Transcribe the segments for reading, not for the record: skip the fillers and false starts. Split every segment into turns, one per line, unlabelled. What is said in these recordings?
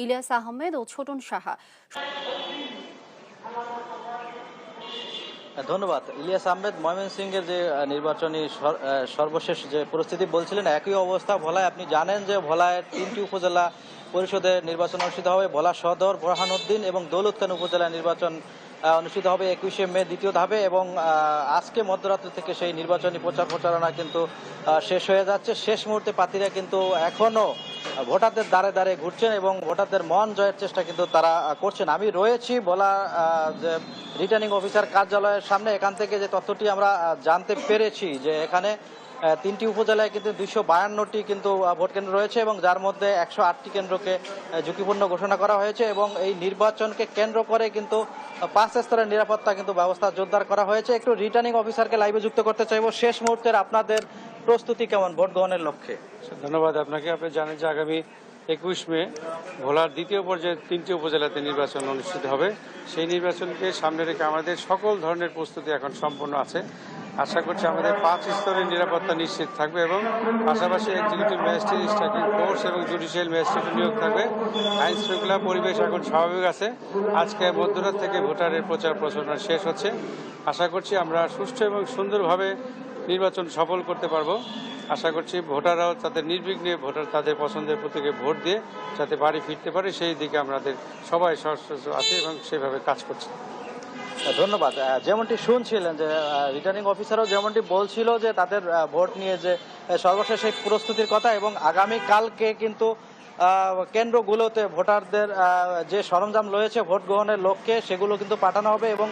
ইলিয়াস আহমেদ ও ছোটন সাহা।
ধন্যবাদ। ইলিয়াস আহমেদ ময়মনসিংহের যে নির্বাচনী সর্বশেষ যে পরিস্থিতি বলছিলেন, একই অবস্থা ভোলায়। আপনি জানেন যে ভোলায় ৩টি উপজেলা পরিষদের নির্বাচন অনুষ্ঠিত হবে। ভোলা সদর, বোরহানউদ্দিন এবং দৌলতখান উপজেলা নির্বাচন অনুষ্ঠিত হবে ২১শে মে দ্বিতীয় ধাপে, এবং আজকে মধ্যরাত্রি থেকে সেই নির্বাচনী প্রচারণা কিন্তু শেষ হয়ে যাচ্ছে। শেষ মুহূর্তে প্রার্থীরা কিন্তু এখনো ভোটারদের দ্বারে দ্বারে ঘুরছেন এবং ভোটারদের মন জয়ের চেষ্টা কিন্তু তারা করছেন। আমি রয়েছি ভোলা যে রিটার্নিং অফিসার কার্যালয়ের সামনে। এখান থেকে যে তথ্যটি আমরা জানতে পেরেছি যে এখানে ৩টি উপজেলায় কিন্তু ২৫২টি কিন্তু ভোট কেন্দ্র রয়েছে, এবং যার মধ্যে ১০৮টি কেন্দ্রকে ঝুঁকিপূর্ণ ঘোষণা করা হয়েছে, এবং এই নির্বাচনকে কেন্দ্র করে কিন্তু ৫ স্তরের নিরাপত্তা কিন্তু ব্যবস্থা জোরদার করা হয়েছে। একটু রিটার্নিং অফিসারকে লাইভে যুক্ত করতে চাইবো। শেষ মুহূর্তের আপনাদের প্রস্তুতি কেমন ভোট গ্রহণের লক্ষ্যে?
ধন্যবাদ আপনাকে। আপনি জানেন যে আগামী ২১ মে ভোলার দ্বিতীয় পর্যায়ে ৩টি উপজেলাতে নির্বাচন অনুষ্ঠিত হবে। সেই নির্বাচনকে সামনে রেখে আমাদের সকল ধরনের প্রস্তুতি এখন সম্পন্ন আছে। আশা করছি আমাদের ৫ স্তরের নিরাপত্তা নিশ্চিত থাকবে, এবং পাশাপাশি এক্সিকিউটিভ ম্যাজিস্ট্রেট, স্ট্রাইকিং ফোর্স এবং জুডিশিয়াল ম্যাজিস্ট্রেট নিয়োগ থাকবে। আইন শৃঙ্খলা পরিবেশ এখন স্বাভাবিক আছে। আজকে মধ্যরাত থেকে ভোটারের প্রচার প্রচারণা শেষ হচ্ছে। আশা করছি আমরা সুষ্ঠু এবং সুন্দরভাবে নির্বাচন সফল করতে পারবো। আশা করছি ভোটাররাও তাদের নির্বিঘ্নে তাদের পছন্দের প্রতীকে ভোট দিয়ে যাতে বাড়ি ফিরতে পারে, সেই দিকে আমাদের সবাই সচেষ্ট আছে এবং সেভাবে কাজ করছে।
ধন্যবাদ। যেমনটি শুনছিলেন যে রিটার্নিং অফিসারও যেমনটি বলছিল যে তাদের ভোট নিয়ে যে সর্বশেষ এই প্রস্তুতির কথা, এবং আগামীকালকে কিন্তু কেন্দ্রগুলোতে ভোটারদের যে সরঞ্জাম রয়েছে ভোট গ্রহণের লক্ষ্যে সেগুলো কিন্তু পাঠানো হবে, এবং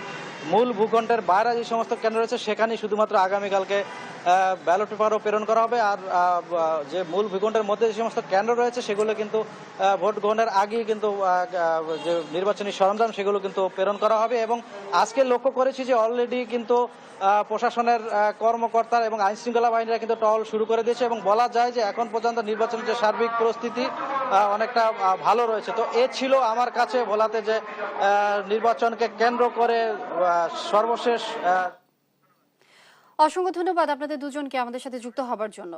মূল ভূখণ্ডের বাইরে যে সমস্ত কেন্দ্র রয়েছে সেখানেই শুধুমাত্র আগামীকালকে ব্যালট পেপারও প্রেরণ করা হবে। আর যে মূল ভূখণ্ডের মধ্যে যে সমস্ত কেন্দ্র রয়েছে সেগুলো কিন্তু ভোট গ্রহণের আগেই কিন্তু যে নির্বাচনী সরঞ্জাম সেগুলো কিন্তু প্রেরণ করা হবে। এবং আজকে লক্ষ্য করেছি যে অলরেডি কিন্তু প্রশাসনের কর্মকর্তা এবং আইন শৃঙ্খলা বাহিনীরা কিন্তু টহল শুরু করে দিয়েছে, এবং বলা যায় যে এখন পর্যন্ত নির্বাচনের যে সার্বিক পরিস্থিতি অনেকটা ভালো রয়েছে। তো এ ছিল আমার কাছে ভোলাতে যে নির্বাচনকে কেন্দ্র করে সর্বশেষ।
অসংখ্য ধন্যবাদ আপনাদের দুজনকে আমাদের সাথে যুক্ত হবার জন্য।